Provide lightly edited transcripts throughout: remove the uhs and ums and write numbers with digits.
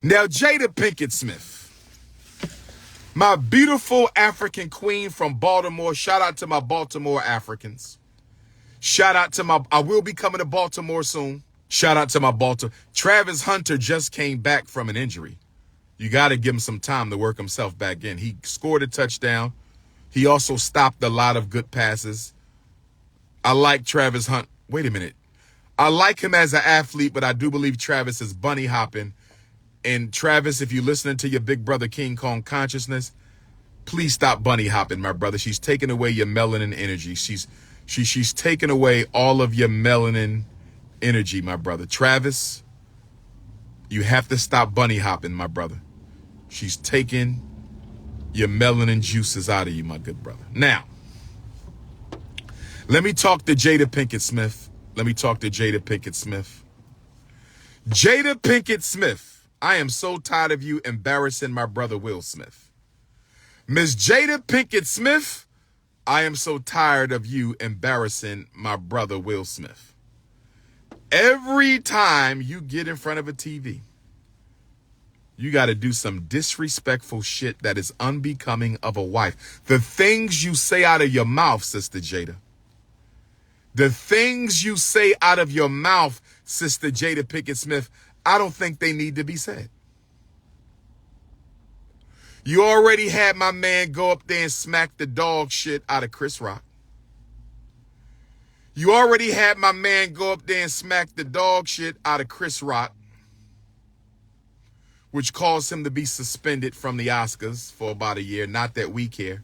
Now, Jada Pinkett Smith, my beautiful African queen from Baltimore. Shout out to my Baltimore Africans. Shout out to I will be coming to Baltimore soon. Shout out to my Baltimore. Travis Hunter just came back from an injury. You got to give him some time to work himself back in. He scored a touchdown. He also stopped a lot of good passes. I like Travis Hunt. Wait a minute. I like him as an athlete, but I do believe Travis is bunny hopping. And Travis, if you're listening to your big brother King Kong consciousness, please stop bunny hopping, my brother. She's taking away your melanin energy. She's taking away all of your melanin energy, my brother. Travis, you have to stop bunny hopping, my brother. She's taking your melanin juices out of you, my good brother. Now, let me talk to Jada Pinkett Smith. Jada Pinkett Smith, I am so tired of you embarrassing my brother Will Smith. Miss Jada Pinkett Smith, I am so tired of you embarrassing my brother Will Smith. Every time you get in front of a TV, you got to do some disrespectful shit that is unbecoming of a wife. The things you say out of your mouth, Sister Jada. The things you say out of your mouth, Sister Jada Pinkett Smith, I don't think they need to be said. You already had my man go up there and smack the dog shit out of Chris Rock. You already had my man go up there and smack the dog shit out of Chris Rock, which caused him to be suspended from the Oscars for about a year. Not that we care,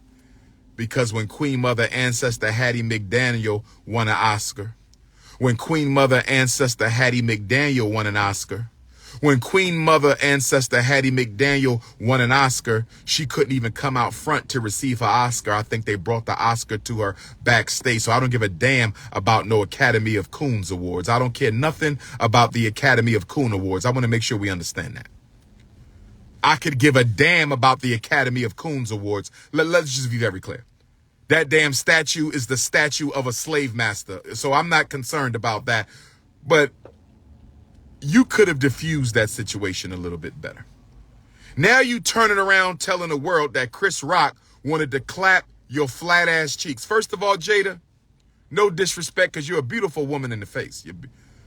because when Queen Mother Ancestor Hattie McDaniel won an Oscar, when Queen Mother Ancestor Hattie McDaniel won an Oscar, when Queen Mother Ancestor Hattie McDaniel won an Oscar, she couldn't even come out front to receive her Oscar. I think they brought the Oscar to her backstage. So I don't give a damn about no Academy of Coons Awards. I don't care nothing about the Academy of Coon Awards. I want to make sure we understand that. I could give a damn about the Academy of Coons Awards. Let's just be very clear. That damn statue is the statue of a slave master. So I'm not concerned about that. But you could have diffused that situation a little bit better. Now you turning around telling the world that Chris Rock wanted to clap your flat ass cheeks. First of all, Jada, no disrespect, because you're a beautiful woman in the face.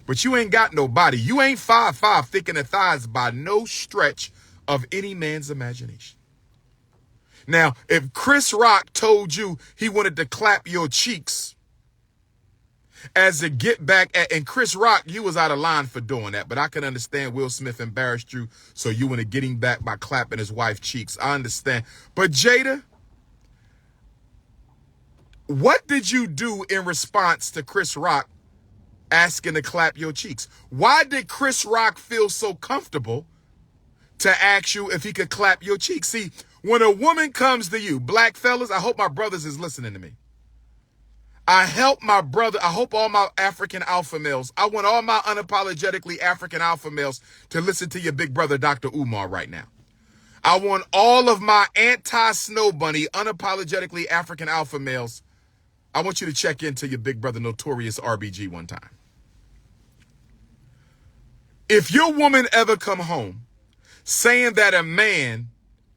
But you ain't got no body. You ain't 5'5", thick in the thighs by no stretch of any man's imagination. Now, if Chris Rock told you he wanted to clap your cheeks as a get back at, and Chris Rock, you was out of line for doing that, but I can understand Will Smith embarrassed you, so you want to get him back by clapping his wife's cheeks. I understand. But Jada, what did you do in response to Chris Rock asking to clap your cheeks? Why did Chris Rock feel so comfortable to ask you if he could clap your cheeks? See, when a woman comes to you, black fellas, I hope my brothers is listening to me. I hope all my African alpha males, I want all my unapologetically African alpha males to listen to your big brother, DR.UMAR, right now. I want all of my anti-snow bunny, unapologetically African alpha males, I want you to check into your big brother, Notorious RBG, one time. If your woman ever come home saying that a man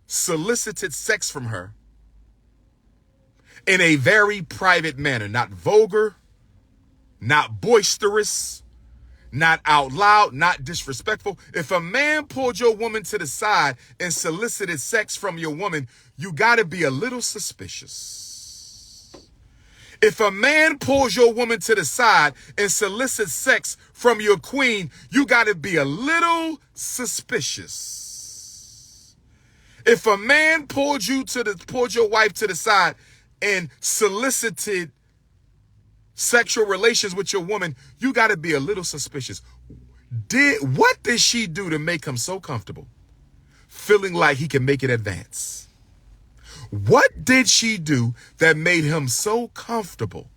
solicited sex from her in a very private manner, not vulgar, not boisterous, not out loud, not disrespectful. If a man pulled your woman to the side and solicited sex from your woman, you got to be a little suspicious. If a man pulls your woman to the side and solicits sex from your queen, you got to be a little suspicious. If a man pulled your wife to the side and solicited sexual relations with your woman, you got to be a little suspicious. What did she do to make him so comfortable, feeling like he can make an advance? What did she do that made him so comfortable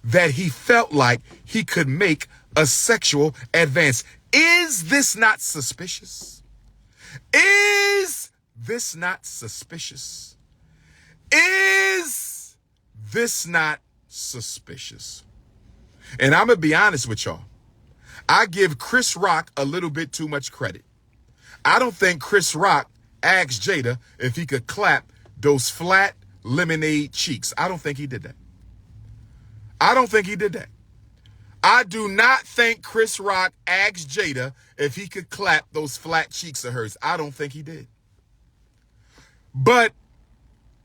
that he felt like he could make a sexual advance? Is this not suspicious? Is this not suspicious? Is this not suspicious? And I'm going to be honest with y'all. I give Chris Rock a little bit too much credit. I don't think Chris Rock asked Jada if he could clap those flat lemonade cheeks. I don't think he did that. I don't think he did that. I do not think Chris Rock asked Jada if he could clap those flat cheeks of hers. I don't think he did. But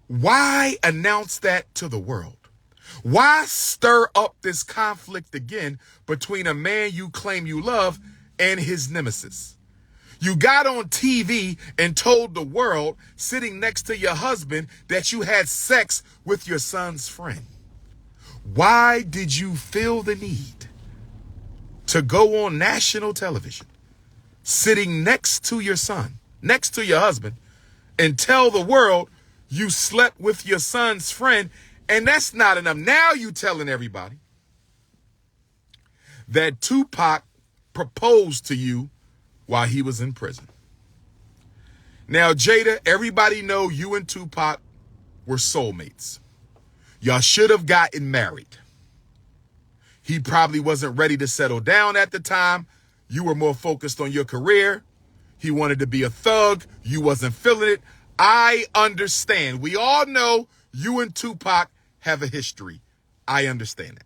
why announce that to the world? Why stir up this conflict again between a man you claim you love and his nemesis? You got on TV and told the world, sitting next to your husband, that you had sex with your son's friend. Why did you feel the need to go on national television, sitting next to your son, next to your husband, and tell the world you slept with your son's friend? And that's not enough. Now you telling everybody that Tupac proposed to you while he was in prison. Now, Jada, everybody know you and Tupac were soulmates. Y'all should have gotten married. He probably wasn't ready to settle down at the time. You were more focused on your career. He wanted to be a thug. You wasn't feeling it. I understand. We all know you and Tupac have a history. I understand that.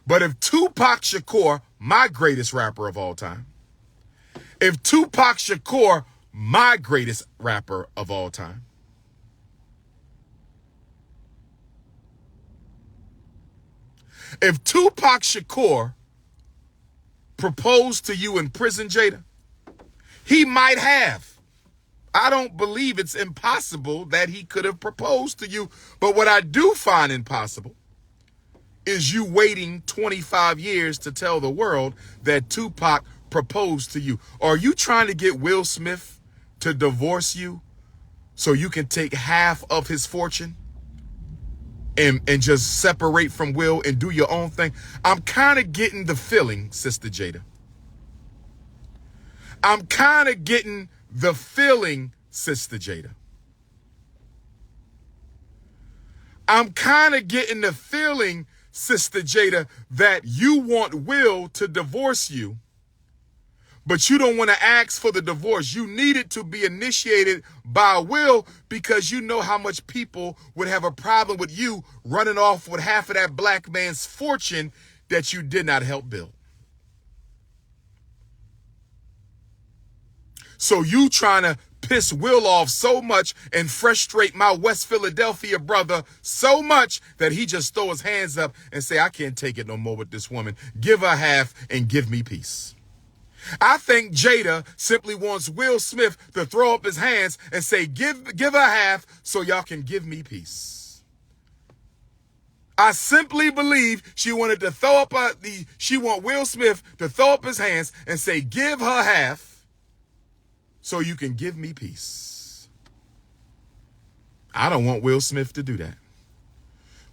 But if Tupac Shakur, my greatest rapper of all time, if Tupac Shakur, my greatest rapper of all time, if Tupac Shakur proposed to you in prison, Jada, he might have. I don't believe it's impossible that he could have proposed to you. But what I do find impossible is you waiting 25 years to tell the world that Tupac proposed to you. Are you trying to get Will Smith to divorce you so you can take half of his fortune and just separate from Will and do your own thing? I'm kind of getting the feeling, Sister Jada. I'm kind of getting the feeling, Sister Jada. I'm kind of getting the feeling, Sister Jada, that you want Will to divorce you, but you don't want to ask for the divorce. You need it to be initiated by Will because you know how much people would have a problem with you running off with half of that black man's fortune that you did not help build. So you trying to piss Will off so much and frustrate my West Philadelphia brother so much that he just throw his hands up and say, I can't take it no more with this woman. Give her half and give me peace. I think Jada simply wants Will Smith to throw up his hands and say, give her half so y'all can give me peace. I simply believe she wanted to throw up she want Will Smith to throw up his hands and say, give her half so you can give me peace. I don't want Will Smith to do that.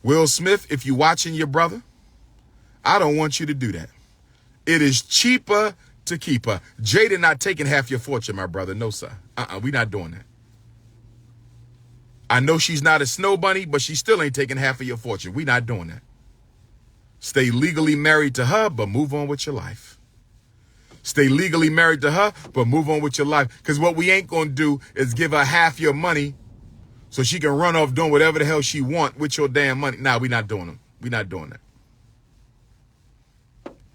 Will Smith, if you're watching your brother, I don't want you to do that. It is cheaper to keep her. Jada not taking half your fortune, my brother. No, sir. We not doing that. I know she's not a snow bunny, but she still ain't taking half of your fortune. We not doing that. Stay legally married to her, but move on with your life. Stay legally married to her, but move on with your life. Because what we ain't going to do is give her half your money so she can run off doing whatever the hell she want with your damn money. Nah, we not doing them. We not doing that.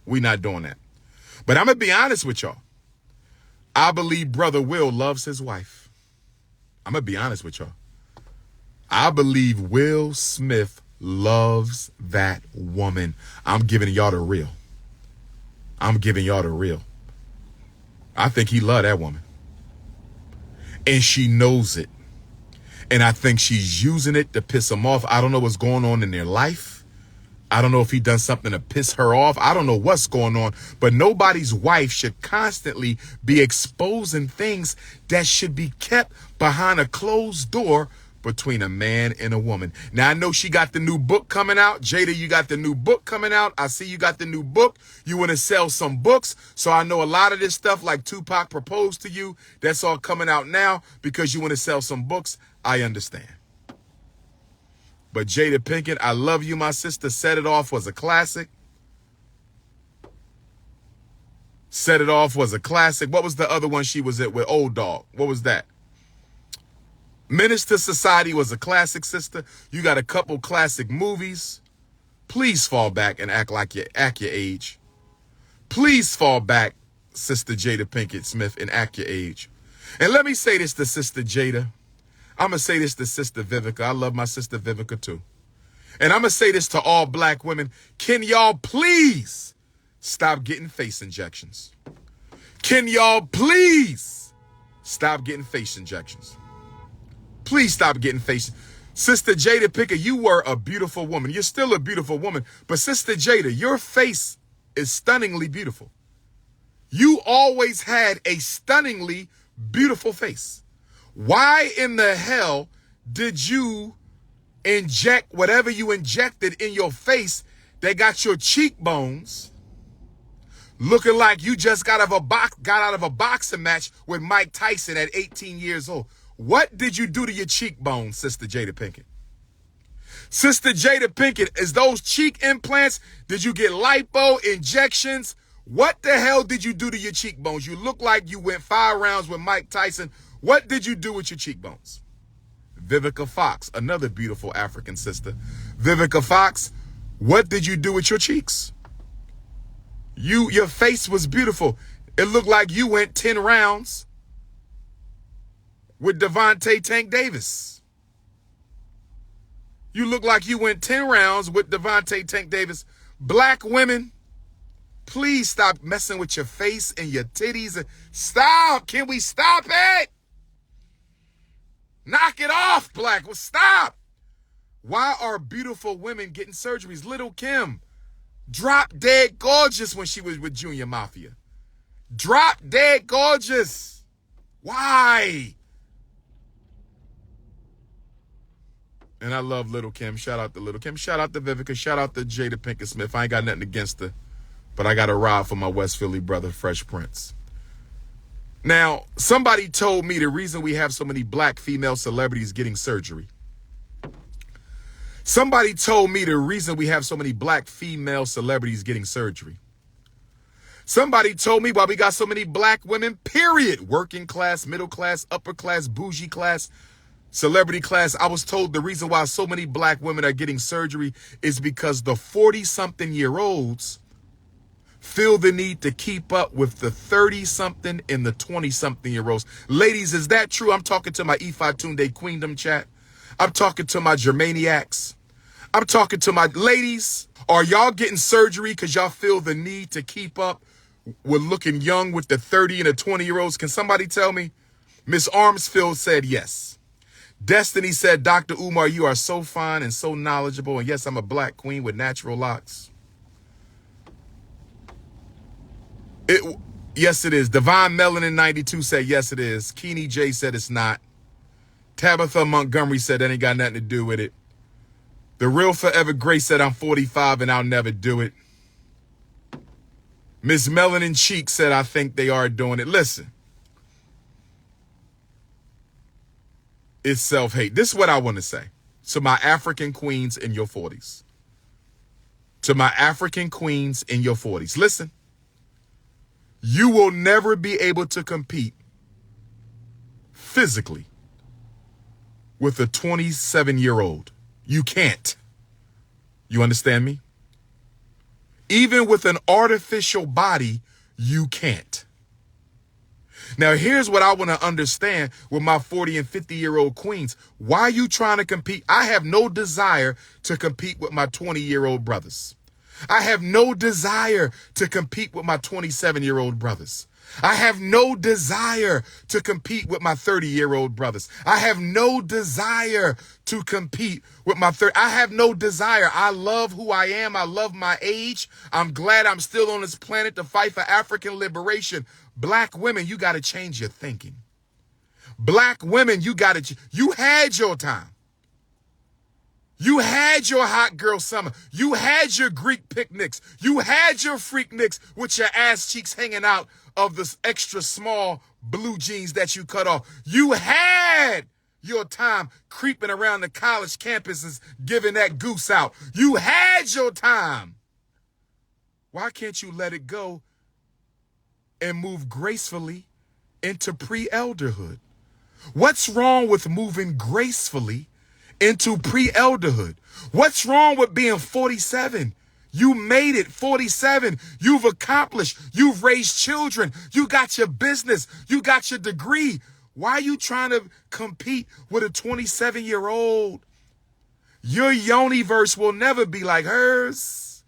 We not doing that. But I'm going to be honest with y'all. I believe Brother Will loves his wife. I'm going to be honest with y'all. I believe Will Smith loves that woman. I'm giving y'all the real. I'm giving y'all the real. I think he loved that woman. And she knows it. And I think she's using it to piss him off. I don't know what's going on in their life. I don't know if he done something to piss her off. I don't know what's going on. But nobody's wife should constantly be exposing things that should be kept behind a closed door between a man and a woman. Now, I know she got the new book coming out. Jada, you got the new book coming out. I see you got the new book. You want to sell some books. So I know a lot of this stuff like Tupac proposed to you. That's all coming out now because you want to sell some books. I understand. But Jada Pinkett, I love you, my sister. Set It Off was a classic. Set It Off was a classic. What was the other one she was at with Old Dog? What was that? Menace to Society was a classic, sister. You got a couple classic movies. Please fall back and act your age. Please fall back, Sister Jada Pinkett Smith, and act your age. And let me say this to Sister Jada. I'm going to say this to Sister Vivica. I love my Sister Vivica too. And I'm going to say this to all black women. Can y'all please stop getting face injections? Can y'all please stop getting face injections? Please stop getting face. Sister Jada Pinkett, you were a beautiful woman. You're still a beautiful woman. But Sister Jada, your face is stunningly beautiful. You always had a stunningly beautiful face. Why in the hell did you inject whatever you injected in your face that got your cheekbones looking like you just got out of a boxing match with Mike Tyson at 18 years old? What did you do to your cheekbones, Sister Jada Pinkett? Sister Jada Pinkett, is those cheek implants? Did you get lipo injections? What the hell did you do to your cheekbones? You look like you went 5 rounds with Mike Tyson. What did you do with your cheekbones? Vivica Fox, another beautiful African sister. Vivica Fox, what did you do with your cheeks? Your face was beautiful. It looked like you went 10 rounds with Devontae Tank Davis. You look like you went 10 rounds with Devontae Tank Davis. Black women, please stop messing with your face and your titties. Stop. Can we stop it? Knock it off, black. Well, stop. Why are beautiful women getting surgeries? Little Kim, drop dead gorgeous when she was with Junior Mafia. Drop dead gorgeous. Why? And I love Little Kim. Shout out to Little Kim. Shout out to Vivica. Shout out to Jada Pinkett Smith. I ain't got nothing against her, but I got a ride for my West Philly brother, Fresh Prince. Now, somebody told me the reason we have so many black female celebrities getting surgery. Somebody told me the reason we have so many black female celebrities getting surgery. Somebody told me why we got so many black women, period. Working class, middle class, upper class, bougie class, celebrity class. I was told the reason why so many black women are getting surgery is because the 40-something-year-olds feel the need to keep up with the 30-something and the 20-something-year-olds. Ladies, is that true? I'm talking to my Ifa Tunde Queendom chat. I'm talking to my Germaniacs. I'm talking to my ladies. Are y'all getting surgery because y'all feel the need to keep up with looking young with the 30 and the 20-year-olds? Can somebody tell me? Miss Armsfield said yes. Destiny said, Dr. Umar, you are so fine and so knowledgeable. And yes, I'm a black queen with natural locks. Yes, it is. Divine Melanin 92 said, yes, it is. Keeney J said it's not. Tabitha Montgomery said that ain't got nothing to do with it. The Real Forever Grace said I'm 45 and I'll never do it. Miss Melanin Cheek said I think they are doing it. Listen. It's self-hate. This is what I want to say to my African queens in your 40s. To my African queens in your 40s. Listen. You will never be able to compete physically with a 27-year-old. You can't. You understand me? Even with an artificial body, you can't. Now, here's what I want to understand with my 40 and 50-year-old queens. Why are you trying to compete? I have no desire to compete with my 20-year-old brothers. I have no desire to compete with my 27-year-old brothers. I have no desire to compete with my 30-year-old brothers. I have no desire to compete with my I have no desire. I love who I am. I love my age. I'm glad I'm still on this planet to fight for African liberation. Black women, you got to change your thinking. Black women, you had your time. You had your hot girl summer. You had your Greek picnics. You had your freakniks with your ass cheeks hanging out of this extra small blue jeans that you cut off. You had your time creeping around the college campuses giving that goose out. You had your time. Why can't you let it go and move gracefully into pre-elderhood? What's wrong with moving gracefully into pre-elderhood? What's wrong with being 47? You made it. 47. You've accomplished. You've raised children. You got your business. You got your degree. Why are you trying to compete with a 27-year-old? Your yoniverse will never be like hers.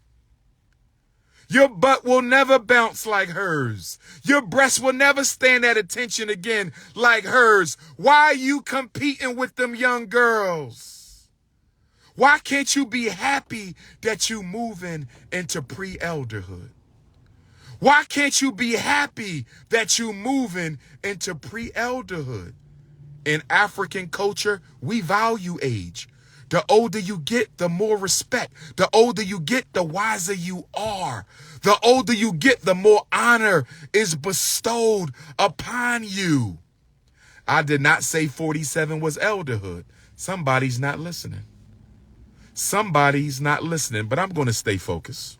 Your butt will never bounce like hers. Your breasts will never stand at attention again like hers. Why are you competing with them young girls? Why can't you be happy that you moving into pre-elderhood? Why can't you be happy that you moving into pre-elderhood? In African culture, we value age. The older you get, the more respect. The older you get, the wiser you are. The older you get, the more honor is bestowed upon you. I did not say 47 was elderhood. Somebody's not listening. Somebody's not listening, but I'm going to stay focused.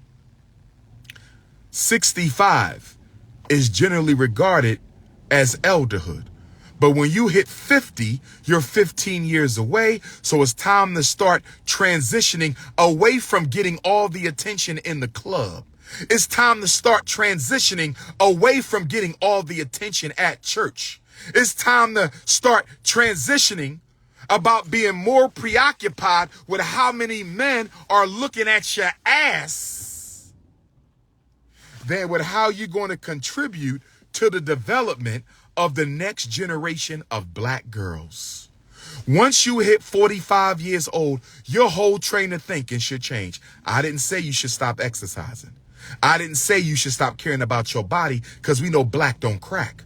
65 is generally regarded as elderhood. But when you hit 50, you're 15 years away. So it's time to start transitioning away from getting all the attention in the club. It's time to start transitioning away from getting all the attention at church. It's time to start transitioning about being more preoccupied with how many men are looking at your ass than with how you're going to contribute to the development of the next generation of black girls. Once you hit 45 years old, your whole train of thinking should change. I didn't say you should stop exercising. I didn't say you should stop caring about your body, because we know black don't crack.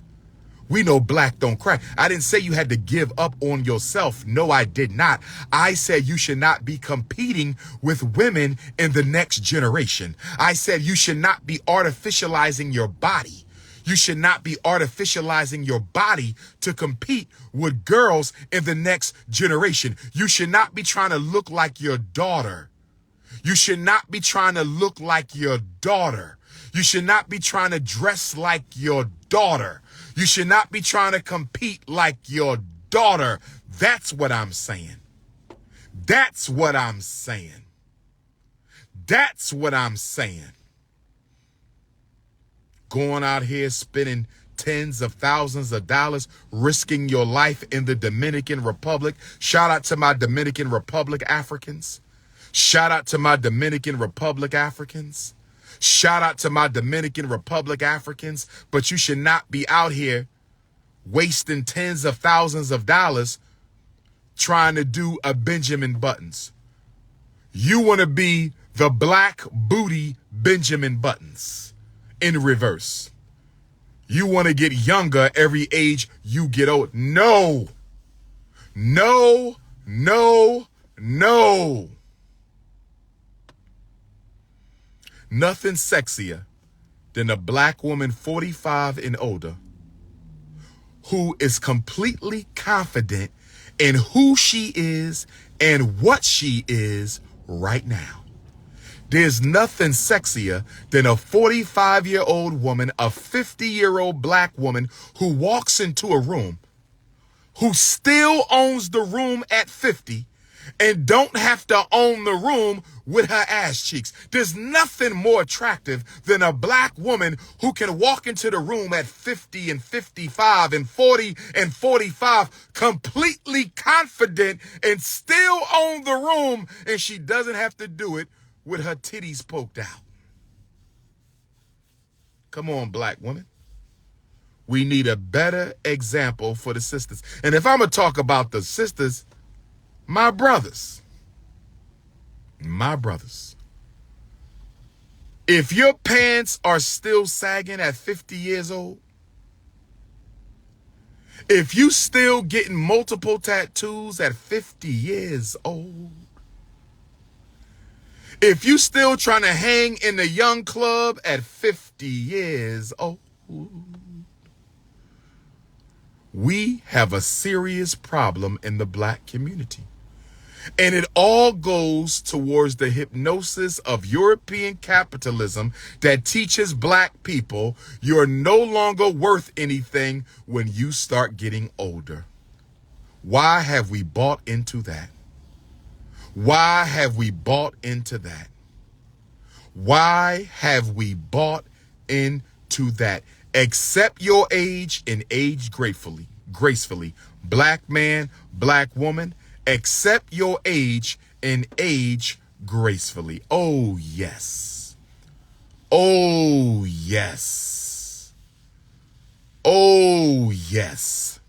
We know black don't crack. I didn't say you had to give up on yourself. No, I did not. I said you should not be competing with women in the next generation. I said you should not be artificializing your body. You should not be artificializing your body to compete with girls in the next generation. You should not be trying to look like your daughter. You should not be trying to look like your daughter. You should not be trying to dress like your daughter. You should not be trying to compete like your daughter. That's what I'm saying. That's what I'm saying. That's what I'm saying. Going out here spending tens of thousands of dollars, risking your life in the Dominican Republic. Shout out to my Dominican Republic Africans. Shout out to my Dominican Republic Africans. Shout out to my Dominican Republic Africans. But you should not be out here wasting tens of thousands of dollars trying to do a Benjamin Buttons. You want to be the black booty Benjamin Buttons in reverse. You want to get younger every age you get old. No, no, no, no. Nothing sexier than a black woman 45 and older who is completely confident in who she is and what she is right now. There's nothing sexier than a 45-year-old woman, a 50-year-old black woman who walks into a room, who still owns the room at 50 and don't have to own the room with her ass cheeks. There's nothing more attractive than a black woman who can walk into the room at 50 and 55 and 40 and 45 completely confident and still own the room, and she doesn't have to do it with her titties poked out. Come on, black woman. We need a better example for the sisters. And if I'm going to talk about the sisters, my brothers. If your pants are still sagging at 50 years old, if you still getting multiple tattoos at 50 years old, if you still trying to hang in the young club at 50 years old, we have a serious problem in the black community. And it all goes towards the hypnosis of European capitalism that teaches black people you're no longer worth anything when you start getting older. Why have we bought into that? Why have we bought into that? Why have we bought into that? Accept your age and age gracefully. Black man, black woman, accept your age and age gracefully. Oh, yes. Oh, yes. Oh, yes.